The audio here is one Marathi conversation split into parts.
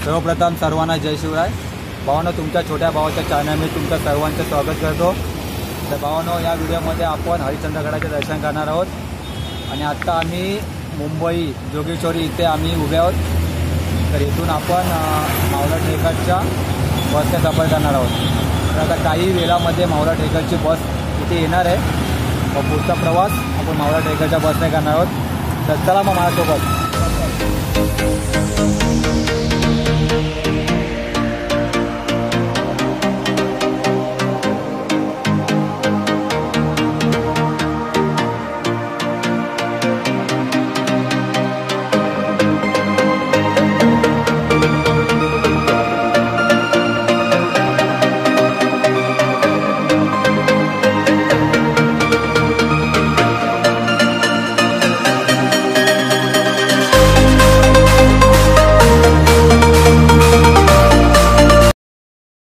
सर्वप्रथम सर्वांना जय शिवराय। भावांनो, तुमच्या छोट्या भावाच्या चॅनलमध्ये तुमचं सर्वांचं स्वागत करतो। तर भावांनो, या व्हिडिओमध्ये आपण हरिश्चंद्रगडाचे दर्शन करणार आहोत आणि आता आम्ही मुंबई जोगेश्वरी इथे आम्ही उभे आहोत। तर इथून आपण मावळा ट्रेकरच्या बसने सफर करणार आहोत। तर आता काही वेळामध्ये मावळा ट्रेकरची बस इथे येणार आहे व पुढचा प्रवास आपण मावळा ट्रेकरच्या बसने करणार आहोत। तर चला मग माझ्यासोबत।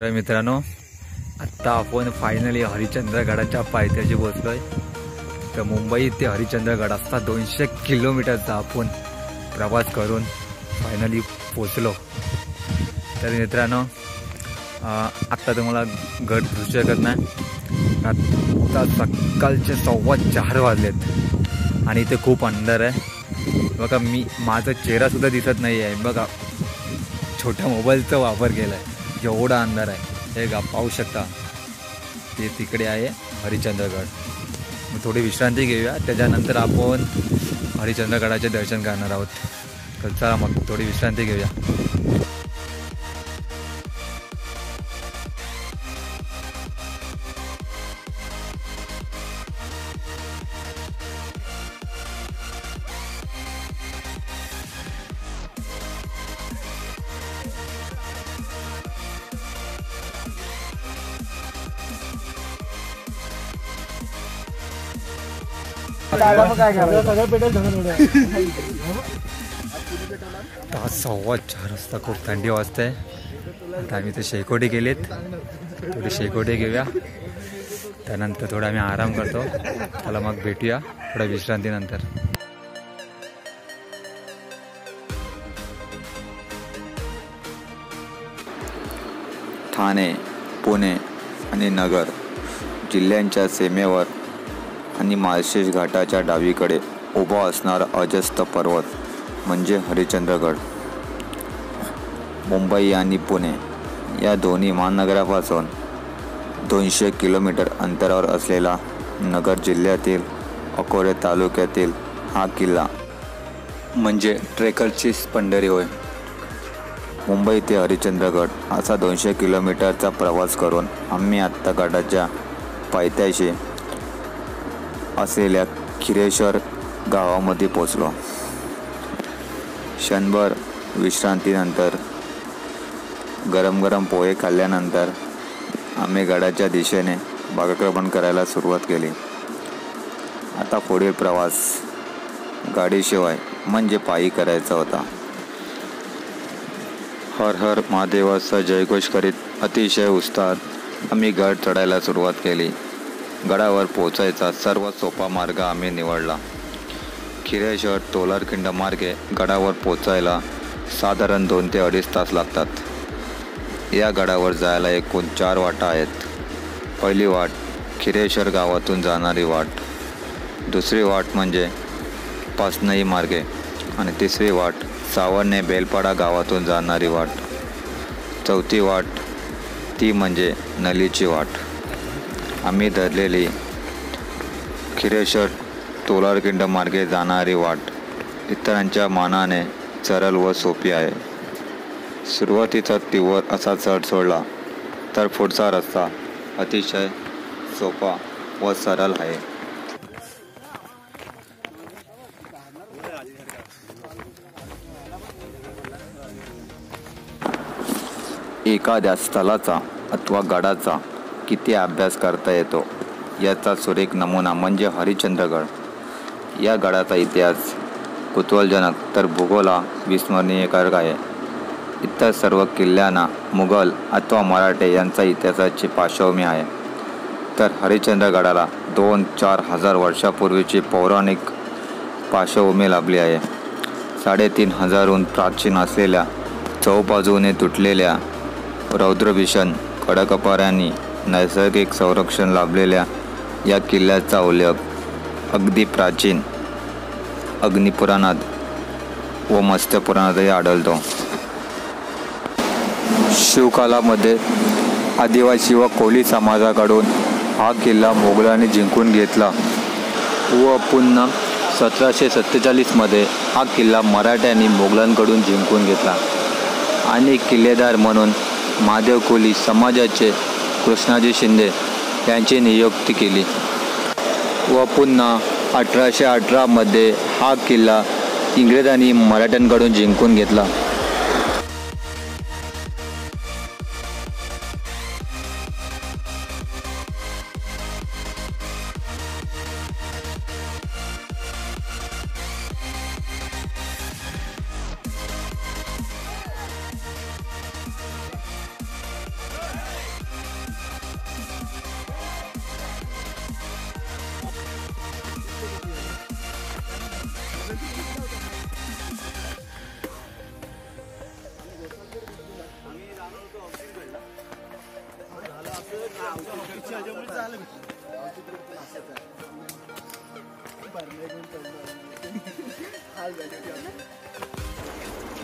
मित्रांनो, आत्ता आपण फायनली हरिश्चंद्रगडाच्या पायथ्याशी पोहोचलोय। तर मुंबई ते हरिश्चंद्रगड असा 200 किलोमीटरचा आपण प्रवास करून फायनली पोहोचलो। तर मित्रांनो, आत्ता तुम्हाला गड दृश्य करणार। आत्ता सकाळचे 4:15 वाजलेत आणि इथे खूप अंधार आहे। बघा, माझा चेहरा सुद्धा दिसत नाही आहे। बघा, छोट्या मोबाईलचा वापर केला आहे, एवढा अंधार आहे। हे पाहू शकता, ते तिकडे आहे हरिश्चंद्रगड। मग थोडी विश्रांती घेऊया, त्याच्यानंतर आपण हरिश्चंद्रगडाचे दर्शन करणार आहोत। तर चला मग थोडी विश्रांती घेऊया। तास 4:15 वाजता खूप थंडी वाजते। आता आम्ही ते शेकोटी गेलेत, थोडी शेकोटी घेऊया, त्यानंतर थोडा आम्ही आराम करतो। त्याला मग भेटूया थोड्या विश्रांतीनंतर। ठाणे, पुणे आणि नगर जिल्ह्यांच्या सीमेवर आणि माळशेज घाटाच्या डावीकडे उभा असणारा अजस्थ पर्वत म्हणजे हरिश्चंद्रगड। मुंबई आणि पुणे या दोन्ही महानगरापासून 200 किलोमीटर अंतरावर असलेला नगर जिल्ह्यातील अकोले तालुक्यातील हा किल्ला म्हणजे ट्रेकरची पंढरी होय। मुंबई ते हरिश्चंद्रगड असा 200 किलोमीटरचा प्रवास करून आम्ही आत्ता गडाच्या पायथ्याशी असलेल्या खिरेश्वर गावामध्ये पोचलो। क्षणभर विश्रांतीनंतर गरम गरम पोहे खाल्ल्यानंतर आम्ही गडाच्या दिशेने मार्गक्रमण करायला सुरुवात केली। आता पुढील प्रवास गाडीशिवाय म्हणजे पायी करायचा होता। हर हर महादेवाचा जयघोष करीत अतिशय उत्साहात आम्ही गड चढायला सुरुवात केली। गडावर पोचायचा सर्वात सोपा मार्ग आम्ही निवडला। खिरेश्वर तोलारखिंड मार्गे गडावर पोचायला साधारण 2 ते 2.5 तास लागतात। या गडावर जायला एकूण 4 वाटा आहेत। पहिली वाट खिरेश्वर गावातून जाणारी वाट, दुसरी वाट म्हणजे पासनई मार्गे आणि तिसरी वाट सावणे बेलपाडा गावातून जाणारी वाट, चौथी वाट ती म्हणजे नलीची वाट। आम्ही धरलेली खिरेश्वर तोलारखिंड मार्गे जाणारी वाट इतरांच्या मानाने सरळ व सोपी आहे। सुरुवातीचा तीव्र असा चढ सोडला तर पुढचा रस्ता अतिशय सोपा व सरळ आहे। एखाद्या स्थळाचा अथवा गडाचा किती अभ्यास करता येतो याचा सुरेख नमुना म्हणजे हरिश्चंद्रगड। या गडाचा इतिहास कुतूहलजनक तर भूगोला विस्मरणीयकारक आहे। इतर सर्व किल्ल्यांना मुघल अथवा मराठे यांचा इतिहासाची पार्श्वभूमी आहे, तर हरिश्चंद्रगडाला 2-4 हजार वर्षापूर्वीची पौराणिक पार्श्वभूमी लाभली आहे। 3500 प्राचीन असलेल्या चौबाजूने तुटलेल्या रौद्रभीषण खडकपाऱ्यांनी नैसर्गिक संरक्षण लाभलेल्या या किल्ल्याचा उल्लेख अगदी प्राचीन अग्निपुराणात व मत्स्यपुराणातही आढळतो. शिवकालामध्ये आदिवासी व कोळी समाजाकडून हा किल्ला मोगलांनी जिंकून घेतला व पुन्हा 1747मध्ये हा किल्ला मराठ्यांनी मोगलांकडून जिंकून घेतला आणि किल्लेदार म्हणून महादेव कोळी समाजाचे कृष्णाजी शिंदे यांची नियुक्ती केली व पुन्हा 1818मध्ये हा किल्ला इंग्रजांनी मराठ्यांकडून जिंकून घेतला.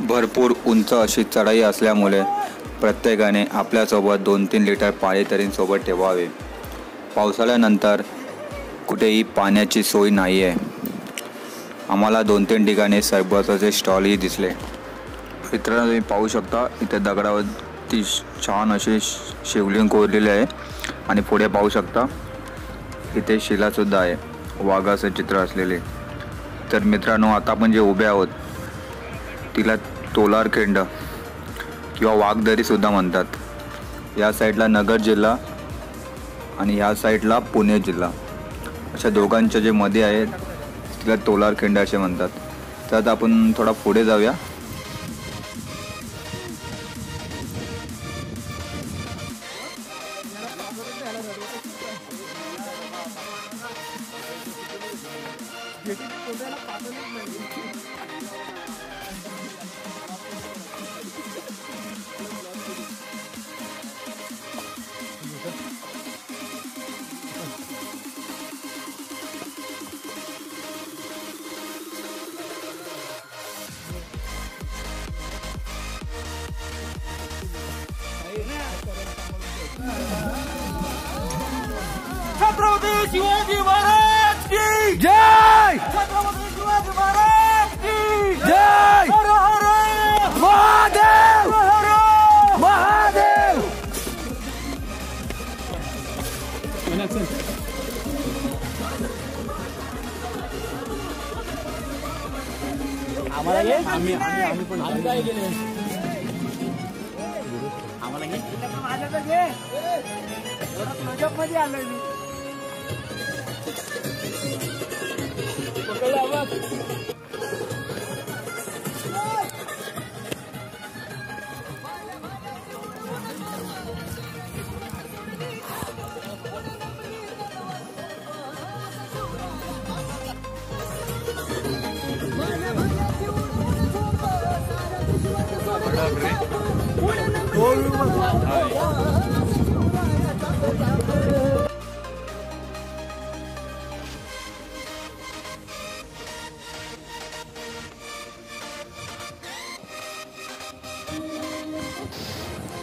भरपूर उंच अशी चढाई असल्यामुळे प्रत्येकाने आपल्यासोबत 2-3 लिटर पाणी तरी सोबत ठेवावे. पावसाळ्यानंतर कुठेही पाण्याची सोय नाही आहे. आम्हाला 2-3 ठिकाणी सरबताचे स्टॉलही दिसले. मित्रांनो, तुम्ही पाहू शकता इथे दगडावरती छान असे शिवलिंग कोरलेले आहे आणि पुढे पाहू शकता इथे शिलासुद्धा आहे, वाघाचं चित्र असलेले. तर मित्रांनो, आता आपण जे उभे आहोत तिला तोलारखिंड किंवा वाघदरीसुद्धा म्हणतात. या साईडला नगर जिल्हा आणि ह्या साईडला पुणे जिल्हा, अशा दोघांच्या जे मध्ये आहेत तिला तोलारखिंड असे म्हणतात. तर आता आपण थोडा पुढे जाऊया. छत्रपती शिवाजी महाराज की जय. छत्रपती शिवाजी महाराज की जय. हर हर महादेव. हर महादेव. आम्हाला घे. आम्ही पण काय गेले आम्हाला घे. माझ्या तर घे. नजब मध्ये आलोय मी.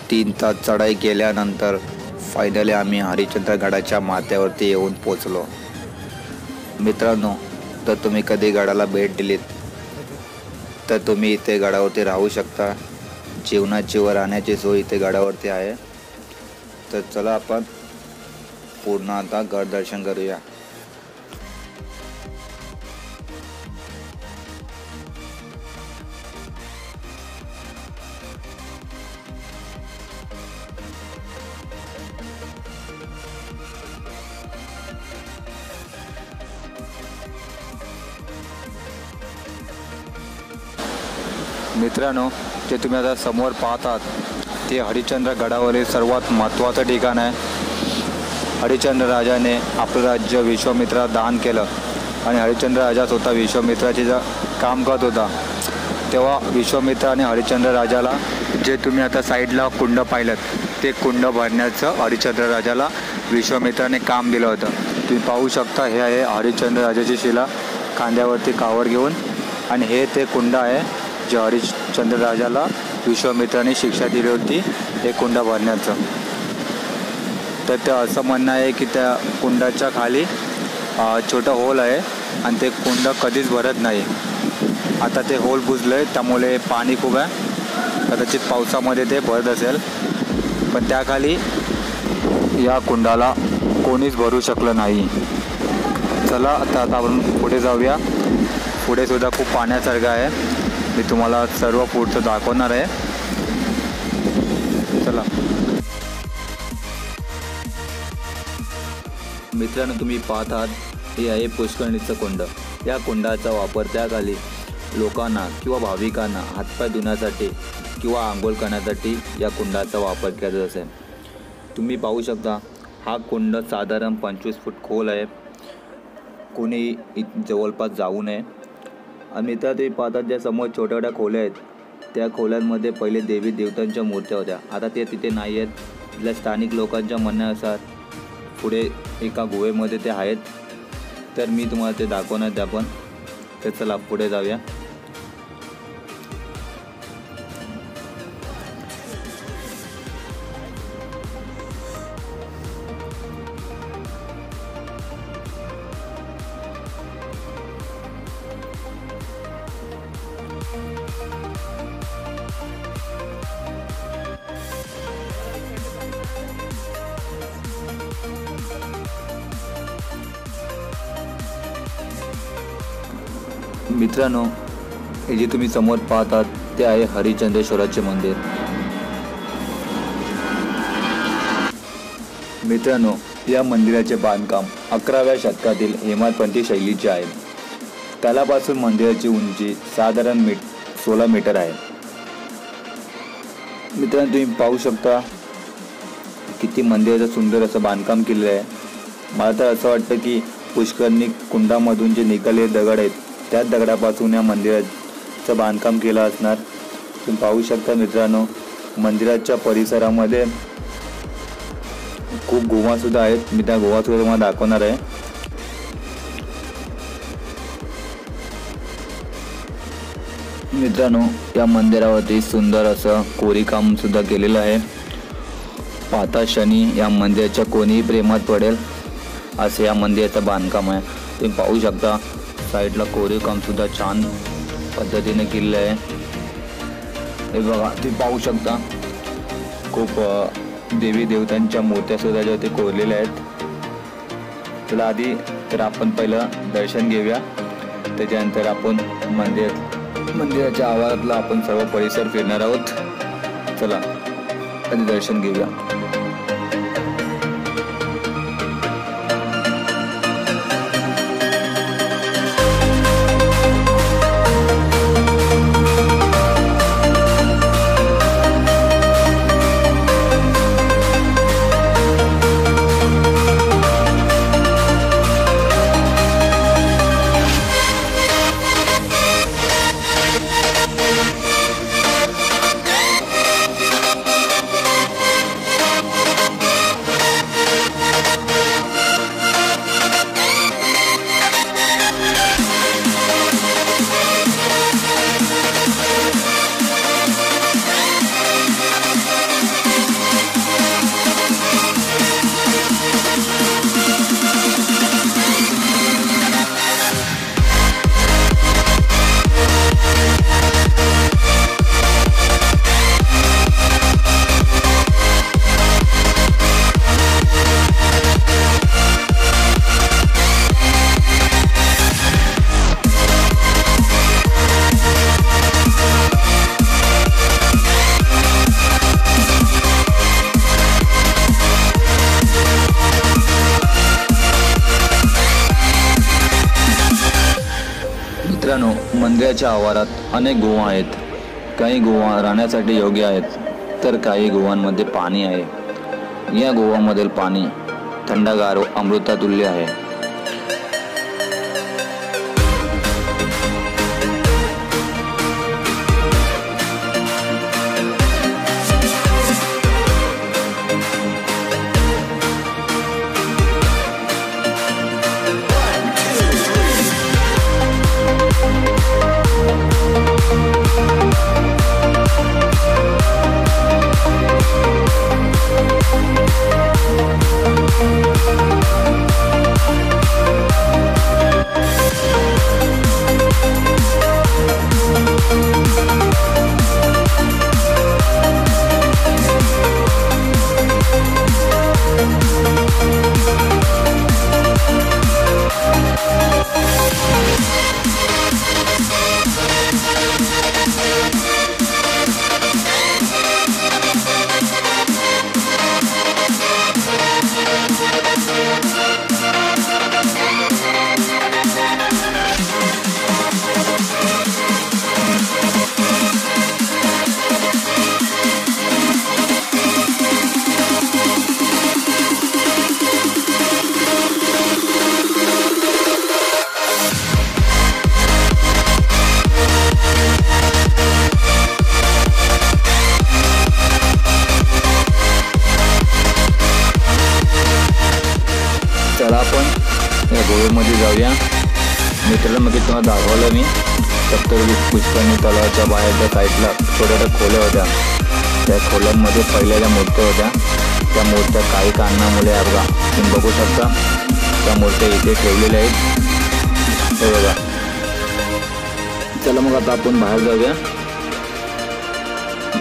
तीन तास चढाई केल्यानंतर फायनली आम्ही हरिश्चंद्रगडाच्या माथ्यावरती येऊन पोचलो. मित्रांनो, तर तुम्ही कधी गडाला भेट दिलीत तर तुम्ही इथे गडावरती राहू शकता. जेवणाची व राहण्याची सोय इथे गडावरती आहे. तर चला आपण पूर्ण आता गड दर्शन करूया. मित्रांनो, जे तुम्ही आता समोर पाहतात ते हरिश्चंद्रगडावरील सर्वात महत्त्वाचं ठिकाण आहे. हरिश्चंद्र राजाने आपलं राज्य विश्वामित्राला दान केलं आणि हरिश्चंद्र राजा स्वतः विश्वामित्राचे काम करत होता. तेव्हा विश्वामित्राने हरिश्चंद्र राजाला जे तुम्ही आता साईडला कुंड पाहिलं ते कुंड भरण्याचं हरिश्चंद्र राजाला विश्वामित्राने काम दिलं होतं. तुम्ही पाहू शकता हे आहे हरिश्चंद्र राजाची शिला खांद्यावरती कावर घेऊन, आणि हे ते कुंड आहे जे हरिश्चंद्र राजाला विश्वामित्राने शिक्षा दिली होती हे कुंड भरण्याचं. तर ते असं म्हणणं आहे की त्या कुंडाच्या खाली छोटं होल आहे आणि ते कुंड कधीच भरत नाही. आता ते होल बुजलं आहे त्यामुळे पाणी खूप आहे, कदाचित पावसामध्ये ते भरत असेल, पण त्याखाली या कुंडाला कोणीच भरू शकलं नाही. चला आता आपण पुढे जाऊया. पुढे सुद्धा खूप पाण्यासारखं आहे, मी तुम्हाला सर्व पुढचं दाखवणार आहे. चला मित्रांनो, तुम्ही पाहत आहात हे आहे पुष्करणीचं कुंड. या कुंडाचा वापर त्याखाली लोकांना किंवा भाविकांना हातपाय धुण्यासाठी किंवा आंघोळ करण्यासाठी या कुंडाचा वापर केला जात असे. तुम्ही पाहू शकता हा कुंड साधारण 25 फूट खोल आहे. कोणी जवळपास जाऊ नये. आणि मित्र तुम्ही पाहतात ज्या समोर छोट्या छोट्या खोल्या आहेत त्या खोल्यांमध्ये पहिले देवी देवतांच्या मूर्त्या होत्या, आता ते तिथे नाही आहेत. इथल्या स्थानिक लोकांच्या म्हणण्यानुसार पुढे एका गुहेमध्ये ते आहेत. तर मी तुम्हाला ते दाखवणार आहे आपण. तर चला पुढे जाऊया. मित्रांनो, हे जे तुम्ही समोर पाहतात ते आहे हरिश्चंद्रेश्वराचे मंदिर. मित्रांनो, या मंदिराचे बांधकाम 11व्या शतकातील हेमाडपंथी शैलीचे आहे. तलापासून मंदिराची उंची साधारण 16 मीटर आहे. मित्रांनो, तुम्ही पाहू शकता किती मंदिराचं सुंदर असं बांधकाम केलेलं आहे. मला तर असं वाटतं की पुष्करणी कुंडामधून जे निघालेले दगड आहेत त्या दगडापासून या मंदिराचं बांधकाम केलं असणार. तुम्ही पाहू शकता मित्रांनो, मंदिराच्या परिसरामध्ये खूप गुहासुद्धा आहेत. मी त्या गुहासुद्धा तुम्हाला दाखवणार आहे. मित्रांनो, या मंदिरावरती सुंदर असं कोरीकाम सुद्धा केलेलं आहे. पाहता क्षणी या मंदिराच्या कोणीही प्रेमात पडेल असं या मंदिराचं बांधकाम आहे. तुम्ही पाहू शकता साईडला कोरीवकाम सुद्धा छान पद्धतीने केलेलं आहे. हे बघा, तुम्ही पाहू शकता खूप देवी देवतांच्या मूर्त्या सुद्धा ज्या ते कोरलेल्या आहेत. चला आधी तर आपण पहिलं दर्शन घेऊया, त्याच्यानंतर आपण मंदिराच्या आवारातला आपण सर्व परिसर फिरणार आहोत. चला आधी दर्शन घेऊया. मित्रांनो, मंदिराच्या आवारात अनेक गुहा आहेत. काही गुहा राहण्यासाठी योग्य आहेत तर काही गुहांमध्ये पाणी आहे. या गुहांमधील पाणी थंडगार व अमृतातुल्य आहे. चला आपण या गोव्यामध्ये जाऊया. मित्रांनो मग तुम्हाला दाखवलं मी सप्तशृंगी पुष्करणी तलावाच्या बाहेरच्या साईडला छोट्या छोट्या खोल्या होत्या. त्या खोल्यांमध्ये पहिल्या मूर्त्या होत्या. त्या मूर्त्या काही कारणामुळे बघा तुम्ही बघू शकता त्या मूर्त्या इथे ठेवलेल्या आहेत. हे बघा. चला मग आता आपण बाहेर जाऊया.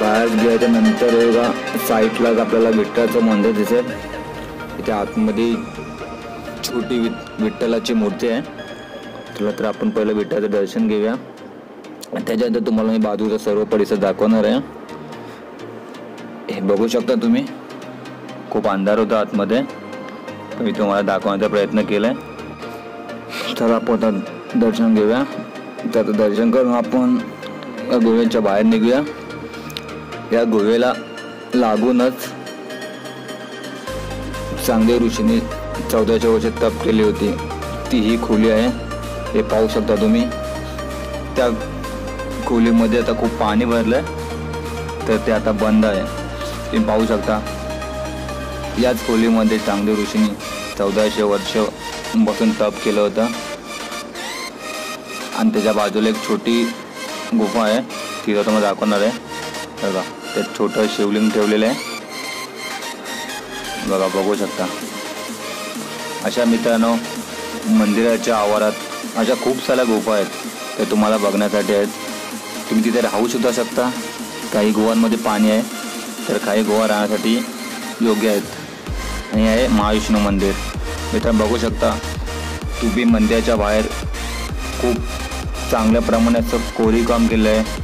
बाहेर गेल्याच्या नंतर हे बघा साईडलाच आपल्याला विठ्ठलाचं मंदिर दिसेल. इथे आतमध्ये छोटी विठ्ठलाची मूर्ती आहे. चला तर आपण पहिलं विठ्ठलाचं दर्शन घेऊया. त्याच्यानंतर तुम्हाला मी बाजूचा सर्व परिसर दाखवणार आहे. हे बघू शकता तुम्ही खूप अंधार होता आतमध्ये, पण मी तुम्हाला दाखवण्याचा प्रयत्न केलाय. चला आपण आता दर्शन घेऊया. त्याचं दर्शन करून आपण या गुहेच्या बाहेर निघूया. या गुहेला लागूनच चांगदेव ऋषीने 1400 वर्षे तप केली होती. ती ही खोली आहे. हे पाहू शकता तुम्ही. त्या खोलीमध्ये आता खूप पाणी भरलं आहे, तर ते आता बंद आहे. तुम्ही पाहू शकता याच खोलीमध्ये चांगदेव ऋषीने 1400 वर्ष बसून तप केलं होतं. आणि त्याच्या बाजूला एक छोटी गुफा आहे, तिथं तुम्हाला दाखवणार आहे. बघा त्यात छोटं शिवलिंग ठेवलेलं आहे. बघा बघू शकता. अशा मित्रांनो मंदिराच्या आवारात अशा खूप साऱ्या गुफा आहेत, त्या तुम्हाला बघण्यासाठी आहेत. तुम्ही तिथे राहू सुद्धा शकता. काही गुहांमध्ये पाणी आहे, तर काही गुहा राहण्यासाठी योग्य आहेत. आणि आहे महाविष्णू मंदिर. मित्रांनो बघू शकता तुम्ही मंदिराच्या बाहेर खूप चांगल्या प्रमाणात कोरीवकाम केलं आहे.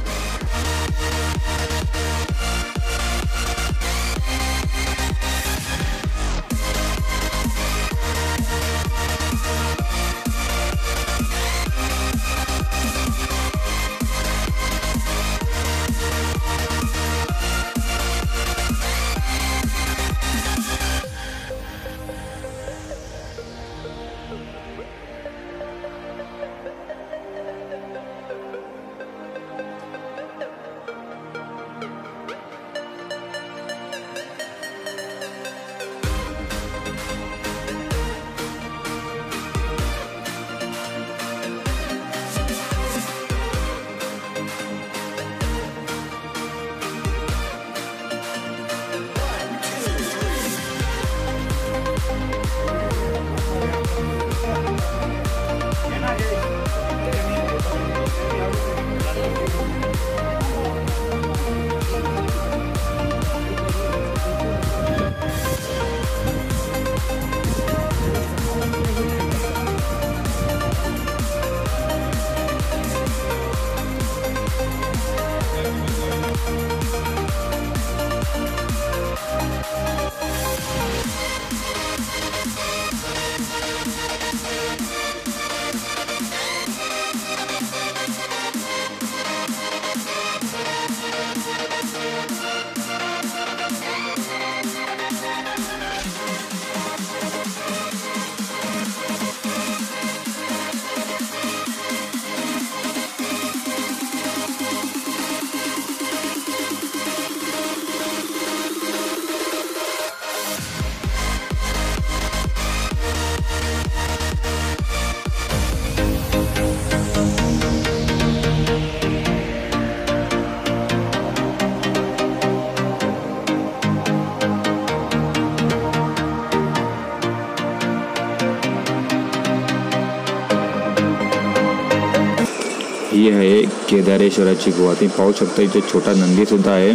ही आहे केदारेश्वराची गुहा. तुम्ही पाहू शकता इथे छोटा नंदी सुद्धा आहे.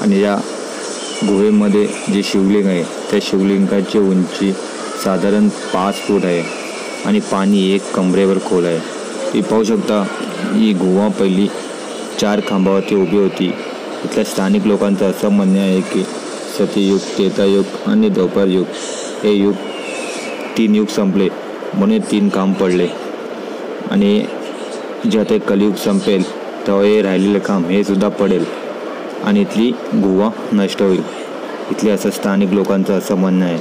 आणि या गुहेमध्ये जे शिवलिंग आहे त्या शिवलिंगाची उंची साधारण 5 फूट आहे आणि पाणी 1 कमरेवर खोल आहे. तुम्ही पाहू शकता ही गुहा पहिली 4 खांबावरती उभी होती. इथल्या स्थानिक लोकांचं असं म्हणणं आहे की सतयुग, त्रेतायुग आणि द्वापर युग हे युग 3 युग संपले म्हणून 3 काम पडले. आणि जेव्हा ते कलियुग संपेल तेव्हा हे राहिलेलं काम हे सुद्धा पडेल आणि इथली गुहा नष्ट होईल. इथले असं स्थानिक लोकांचं असं म्हणणं आहे.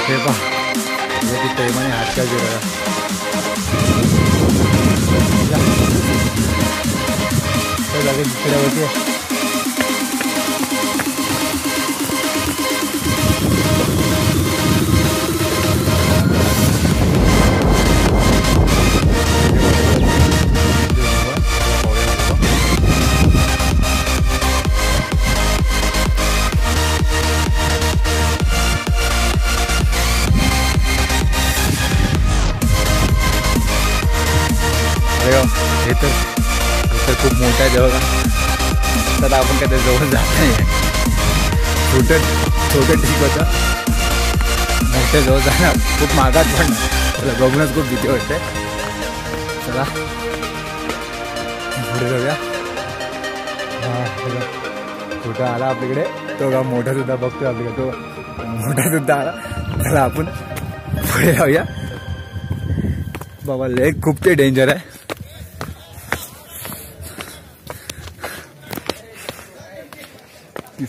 हे पहा किती प्रेमाने हात काय दिला जागे तिकडे होते. हे तर खूप मोठा आहे बघा. तर आपण काय जवळ जात नाही. छोटं ठीक होतं, मोठ्या जवळ जाणार खूप मागात पण त्याला बघूनच खूप भीती वाटते. चला पुढे जाऊया. छोटा आला आपल्याकडे, तो का मोठा सुद्धा बघतोय आपल्याकडे, तो मोठा सुद्धा आला. चला आपण पुढे जाऊया. बाबा लेक खूप ते डेंजर आहे.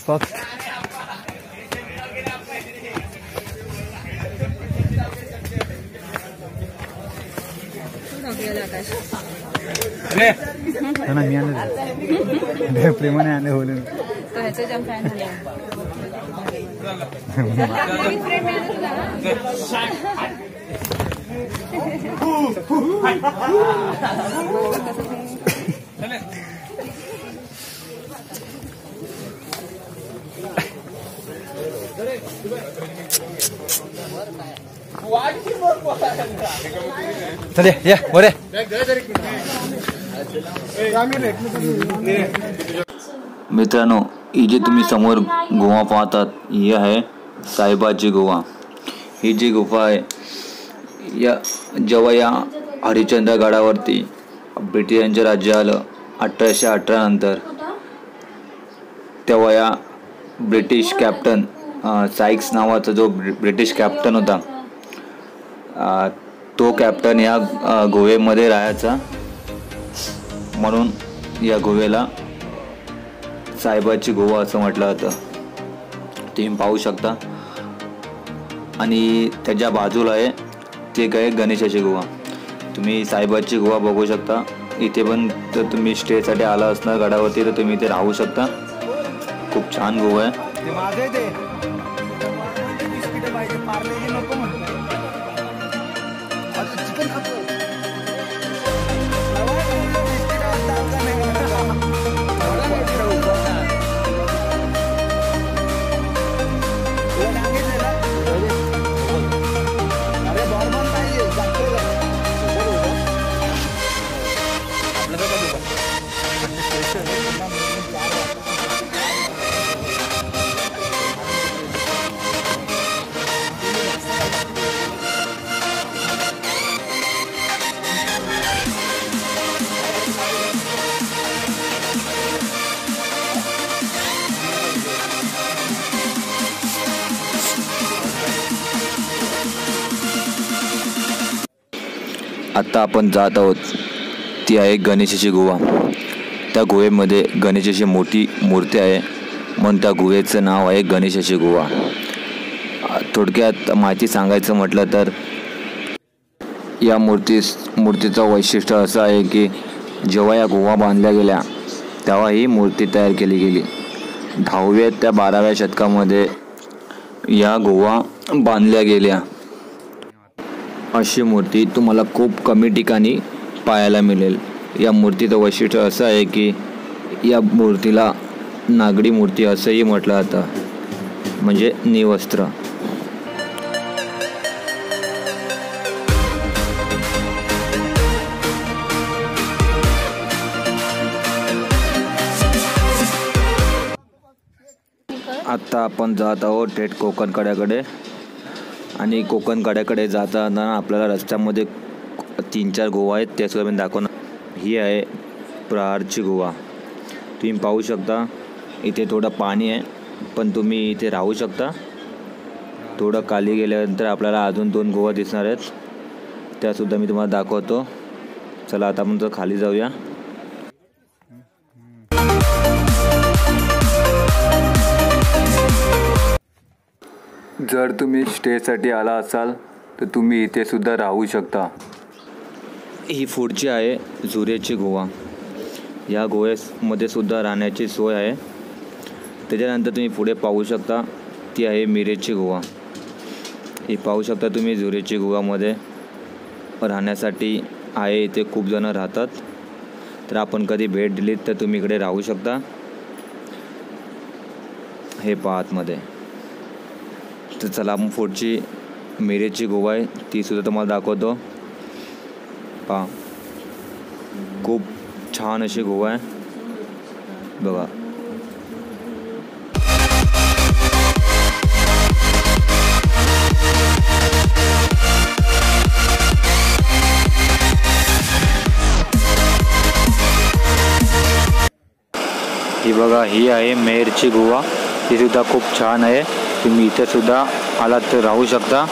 फक्त मी आले प्रेमाने आले बोलून चले या बरे. मित्रांनो, ही जी तुम्ही समोर गुहा पाहतात ही आहे साईबाची गुहा. ही जी गुफा आहे जेव्हा या हरिश्चंद्र गडावरती ब्रिटिशांचे राज्य आलं 1818 नंतर, तेव्हा या ब्रिटिश कॅप्टन सायक्स नावाचा जो ब्रिटिश कॅप्टन होता, तो कॅप्टन या गुहेमध्ये राहायचा, म्हणून या गुहेला साईबाची गुहा असं म्हटलं जातं. तुम्ही पाहू शकता. आणि त्याच्या बाजूला आहे ते काय गणेशाची गुहा. तुम्ही साईबाची गुहा बघू शकता. इथे पण तर तुम्ही स्टेसाठी आला असणार गडावरती तर तुम्ही इथे राहू शकता. खूप छान गुहा आहे. आता आपण जात आहोत ती आहे गणेशाची गुहा. त्या गुहेमध्ये गणेशाची मोठी मूर्ती आहे, म्हणून त्या गुहेचं नाव आहे गणेशाची गुहा. थोडक्यात माहिती सांगायचं म्हटलं तर या मूर्तीचं वैशिष्ट्य असं आहे की जेव्हा या गुहा बांधल्या गेल्या तेव्हा ही मूर्ती तयार केली गेली. 10व्या त्या 12व्या शतकामध्ये या गुहा बांधल्या गेल्या. अशी मूर्ती तुम्हाला खूप कमी ठिकाणी पाहायला मिळेल. या मूर्तीचं वैशिष्ट्य असं आहे की या मूर्तीला नागडी मूर्ती असंही म्हटलं जातं, म्हणजे निवस्त्र. आत्ता आपण जात आहोत थेट कोकण कड्याकडे. आणि कोकण कड्याकडे जाताना आपल्याला रस्त्यामध्ये 3-4 गुहा आहेत, त्यासुद्धा मी दाखवणार. ही आहे प्रहारची गुहा. तुम्ही पाहू शकता इथे थोडं पाणी आहे, पण तुम्ही इथे राहू शकता. थोडं खाली गेल्यानंतर आपल्याला अजून 2 गुहा दिसणार आहेत, त्यासुद्धा मी तुम्हाला दाखवतो. चला आता आपण खाली जाऊया. जर तुम्ही स्टेसाठी आला असाल तर तुम्ही इथे सुद्धा राहू शकता. ही पुढची आहे झुरेची गोवा. या गोव्यामध्ये सुद्धा राहण्याची सोय आहे. त्याच्यानंतर तुम्ही पुढे पाहू शकता ती आहे मिरेची गोवा. ही पाहू शकता तुम्ही झुरेची गोवामध्ये राहण्यासाठी आहे. इथे खूप जण राहतात. तर आपण कधी भेट दिलीत तर तुम्ही इकडे राहू शकता. हे पहा आतमध्ये. तर चला आपण पुढची मिरेची गोवा आहे ती सुद्धा तुम्हाला दाखवतो. पहा खूप छान अशी गोवा आहे बघा. ही बघा ही आहे मेहरची गोवा. ही सुद्धा खूप छान आहे. तुम्ही इथे सुद्धा आलात तर राहू शकता.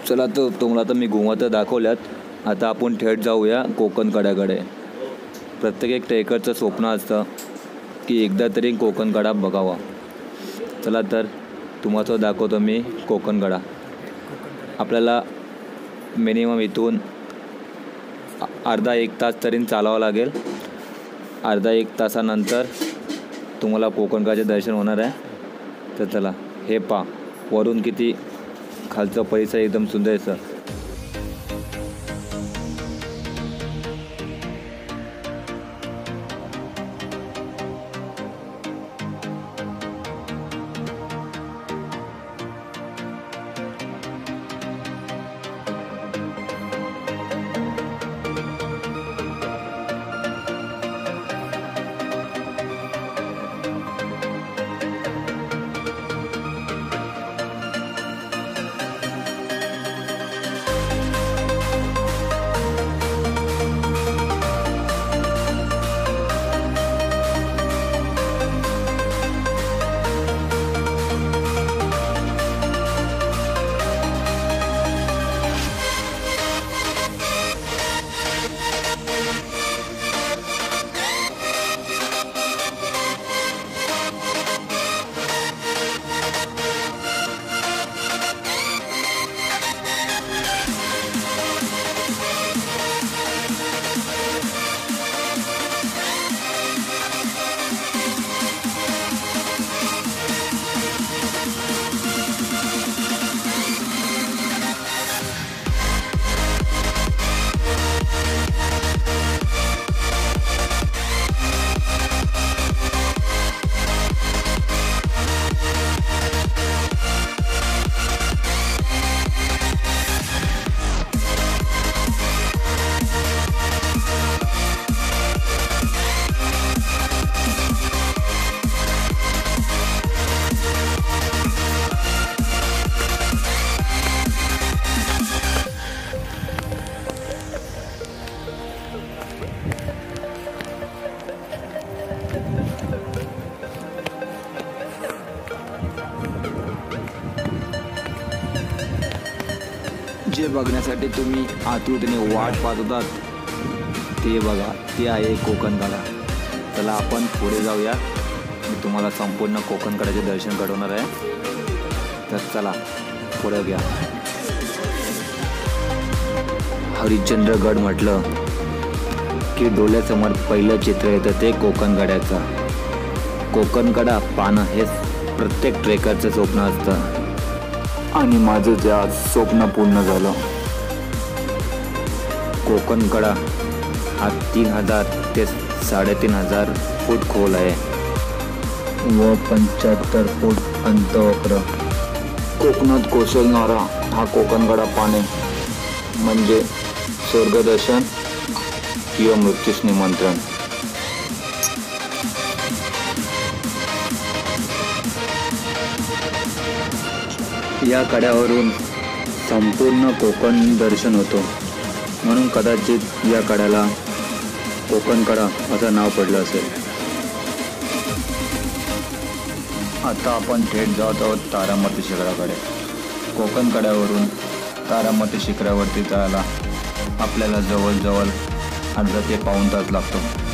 चला तर तुम्हाला तर मी गोवा तर दाखवल्यात. आता आपण थेट जाऊया कोकण कड्याकडे. प्रत्येक एक ट्रेकरचं स्वप्न असतं की एकदा तरी कोकण कडा बघावा. चला तर तुम्हाला दाखवतो मी कोकण कडा. आपल्याला मिनिमम इथून अर्धा एक तास तरी चालावं लागेल. अर्धा एक तासानंतर तुम्हाला कोकण कड्याचे दर्शन होणार आहे. तर चला हे पहा वरून किती खालचं परिसर एकदम सुंदर आहे. जे बघण्यासाठी तुम्ही आतुरतेने वाट पाहत होतात ते बघा, ते आहे कोकण कडा. चला आपण पुढे जाऊया. मी तुम्हाला संपूर्ण कोकण कड्याचे दर्शन घडवणार आहे. तर चला पुढे घ्या. हरिश्चंद्रगड म्हटलं की डोळ्यासमोर पहिलं चित्र येतं ते कोकण कड्याचं. कोकण कडा पाहणं हे प्रत्येक ट्रेकरचं स्वप्न असतं आणि माझं ते आज स्वप्न पूर्ण झालं. कोकण कडा हा 3000 ते 3500 फूट खोल आहे व 75 फूट अंतवक्र. कोकणात कोसळणारा हा कोकण कडा पाहणे म्हणजे स्वर्गदर्शन किंवा मृत्यूस निमंत्रण. या कड्यावरून संपूर्ण कोकण दर्शन होतो, म्हणून कदाचित या कड्याला कोकण कडा असं नाव पडलं असेल. आता आपण थेट जात आहोत तारामती शिखराकडे. कोकण कड्यावरून तारामती शिखरावरती जायला आपल्याला जवळजवळ अर्धा ते पाऊण तास लागतो.